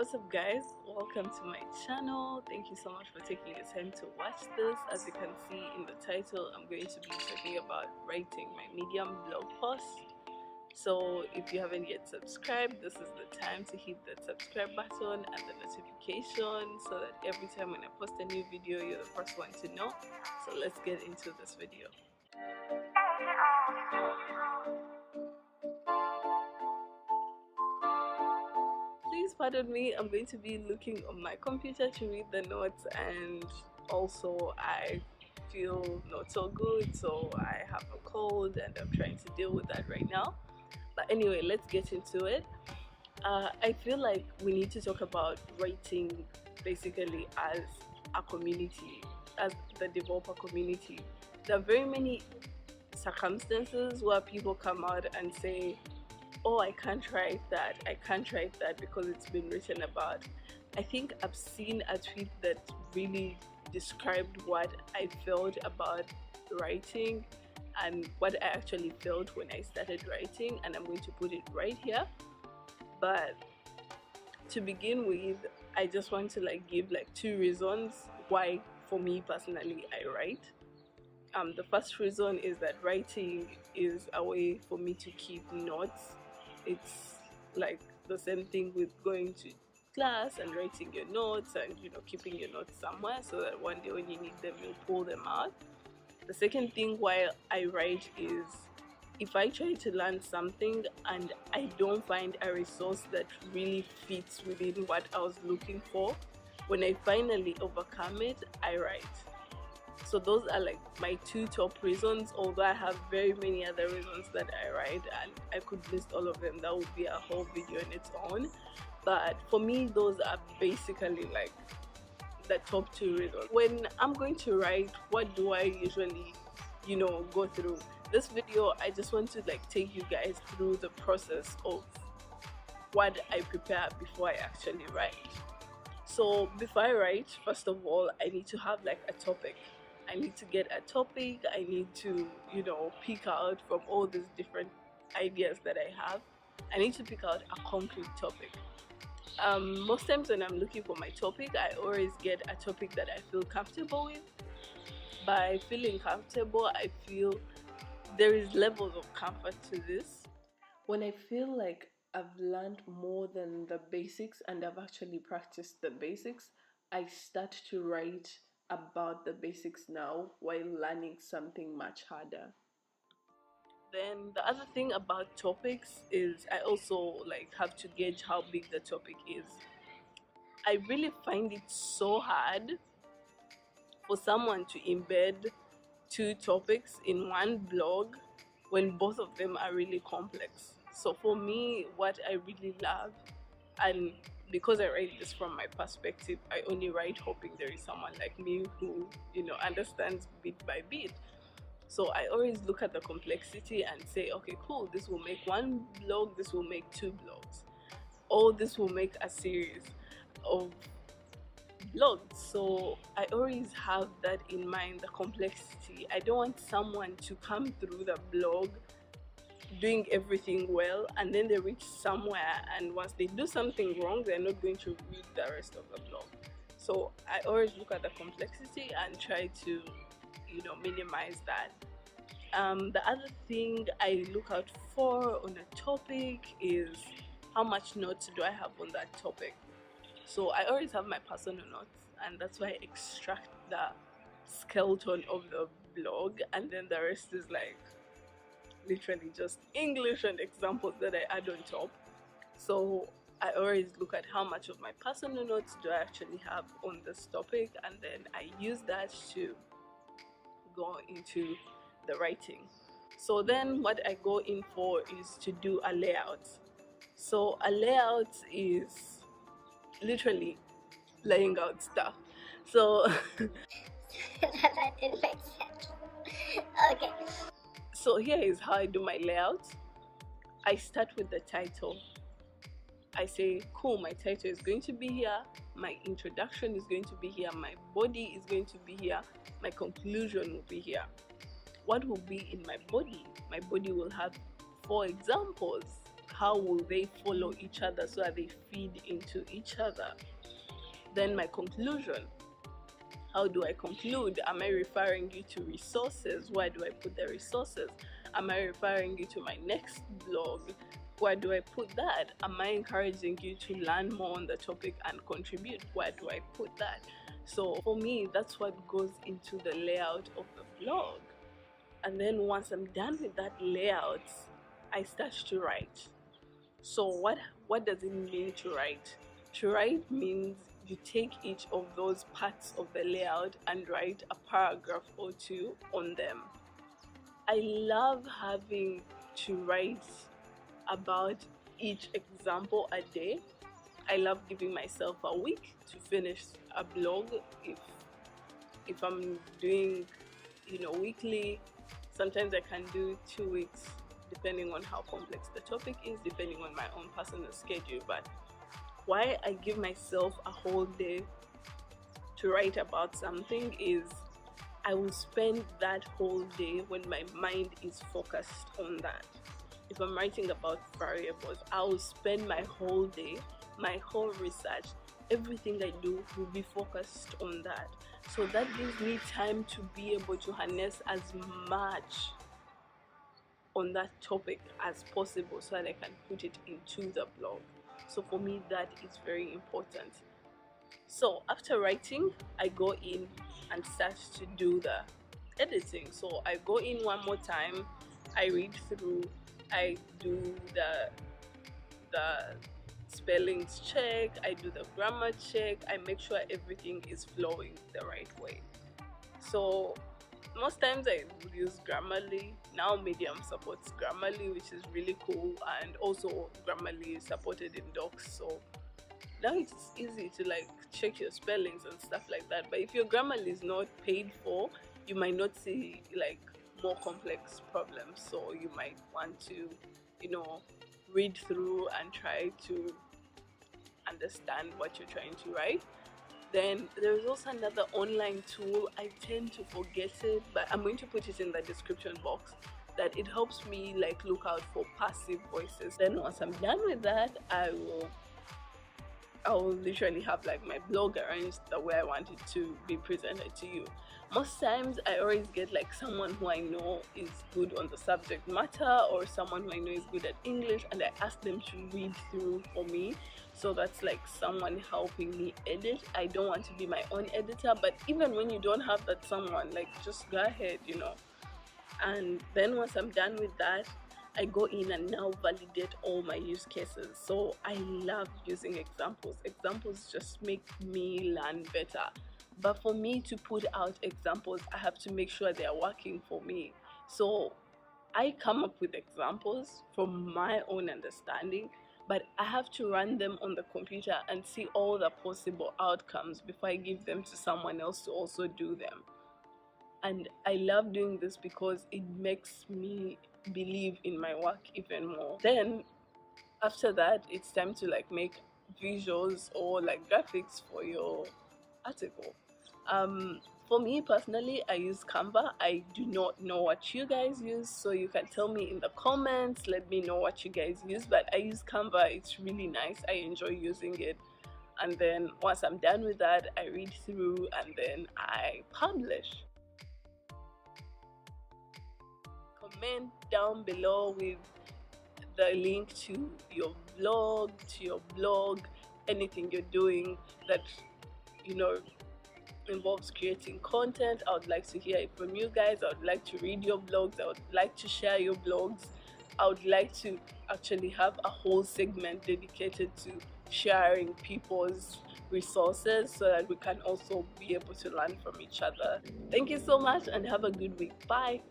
What's up guys, welcome to my channel. Thank you so much for taking the time to watch this. As you can see in the title, I'm going to be talking about writing my Medium blog post. So if you haven't yet subscribed, this is the time to hit the subscribe button and the notification so that every time when I post a new video, you're the first one to know. So let's get into this video. Please pardon me, I'm going to be looking on my computer to read the notes, and also I feel not so good, so I have a cold and I'm trying to deal with that right now. But anyway, let's get into it. I feel like we need to talk about writing basically as a community, as the developer community. There are very many circumstances where people come out and say, oh, I can't write that because it's been written about. I think I've seen a tweet that really described what I felt about writing and what I actually felt when I started writing, and I'm going to put it right here. But to begin with, I just want to give two reasons why for me personally I write. The first reason is that writing is a way for me to keep notes. It's like the same thing with going to class and writing your notes and keeping your notes somewhere so that one day when you need them you'll pull them out. The second thing why I write is if I try to learn something and I don't find a resource that really fits within what I was looking for, when I finally overcome it, I write. So those are my two top reasons, although I have very many other reasons that I write and I could list all of them. That would be a whole video on its own. But for me, those are basically the top two reasons. When I'm going to write, what do I usually go through? This video, I just want to take you guys through the process of what I prepare before I actually write. So before I write, first of all, I need to have a topic. I need to get a topic. I need to pick out from all these different ideas that I have. I need to pick out a concrete topic. Most times when I'm looking for my topic, I always get a topic that I feel comfortable with. By feeling comfortable, I feel there is levels of comfort to this. When I feel like I've learned more than the basics and I've actually practiced the basics, I start to write about the basics now while learning something much harder. Then the other thing about topics is I also have to gauge how big the topic is. I really find it so hard for someone to embed two topics in one blog when both of them are really complex. So for me, what I really love, and because I write this from my perspective, I only write hoping there is someone like me who understands bit by bit. So I always look at the complexity and say, okay, cool, this will make one blog, this will make two blogs, or this will make a series of blogs. So I always have that in mind, the complexity. I don't want someone to come through the blog doing everything well and then they reach somewhere and once they do something wrong, they're not going to read the rest of the blog. So I always look at the complexity and try to minimize that. The other thing I look out for on a topic is how much notes do I have on that topic. So I always have my personal notes, and that's why I extract the skeleton of the blog, and then the rest is literally just English and examples that I add on top. So I always look at how much of my personal notes do I actually have on this topic, and then I use that to go into the writing. So then what I go in for is to do a layout. So a layout is literally laying out stuff. So that didn't make sense. Okay. So here is how I do my layout. I start with the title. I say, cool, my title is going to be here, my introduction is going to be here, my body is going to be here, my conclusion will be here. What will be in my body? My body will have 4 examples. how will they follow each other so that they feed into each other. Then my conclusion. How do I conclude? Am I referring you to resources? Where do I put the resources? Am I referring you to my next blog? Where do I put that? Am I encouraging you to learn more on the topic and contribute? Where do I put that? So for me, that's what goes into the layout of the blog. And then once I'm done with that layout, I start to write. So what does it mean to write? To write means you take each of those parts of the layout and write a paragraph or two on them. I love having to write about each example a day. I love giving myself a week to finish a blog. If I'm doing, weekly, sometimes I can do 2 weeks, depending on how complex the topic is, depending on my own personal schedule. But why I give myself a whole day to write about something is I will spend that whole day when my mind is focused on that. If I'm writing about variables, I will spend my whole day, my whole research, everything I do will be focused on that. So that gives me time to be able to harness as much on that topic as possible so that I can put it into the blog. So for me, that is very important. So after writing, I go in and start to do the editing. So I go in one more time, I read through, I do the spellings check, I do the grammar check, I make sure everything is flowing the right way. So most times I would use Grammarly. Now Medium supports Grammarly, which is really cool, and also Grammarly is supported in Docs, so now it's easy to check your spellings and stuff like that. But if your Grammarly is not paid for, you might not see more complex problems, so you might want to read through and try to understand what you're trying to write. Then there is also another online tool. I tend to forget it, but I'm going to put it in the description box, that it helps me look out for passive voices. Then once I'm done with that, I will literally have my blog arranged the way I want it to be presented to you. Most times I always get someone who I know is good on the subject matter, or someone who I know is good at English, and I ask them to read through for me. So that's someone helping me edit. I don't want to be my own editor, but even when you don't have that someone, just go ahead, And then once I'm done with that, I go in and now validate all my use cases. So I love using examples. Examples just make me learn better. But for me to put out examples, I have to make sure they are working for me. So I come up with examples from my own understanding, but I have to run them on the computer and see all the possible outcomes before I give them to someone else to also do them. And I love doing this because it makes me believe in my work even more. Then after that, it's time to make visuals or graphics for your article. For me personally, I use Canva. I do not know what you guys use, so you can tell me in the comments. Let me know what you guys use, but I use Canva. It's really nice. I enjoy using it. And then once I'm done with that, I read through and then I publish. Comment down below with the link to your blog, anything you're doing that involves creating content. I would like to hear it from you guys. I would like to read your blogs. I would like to share your blogs. I would like to actually have a whole segment dedicated to sharing people's resources so that we can also be able to learn from each other. Thank you so much and have a good week. Bye.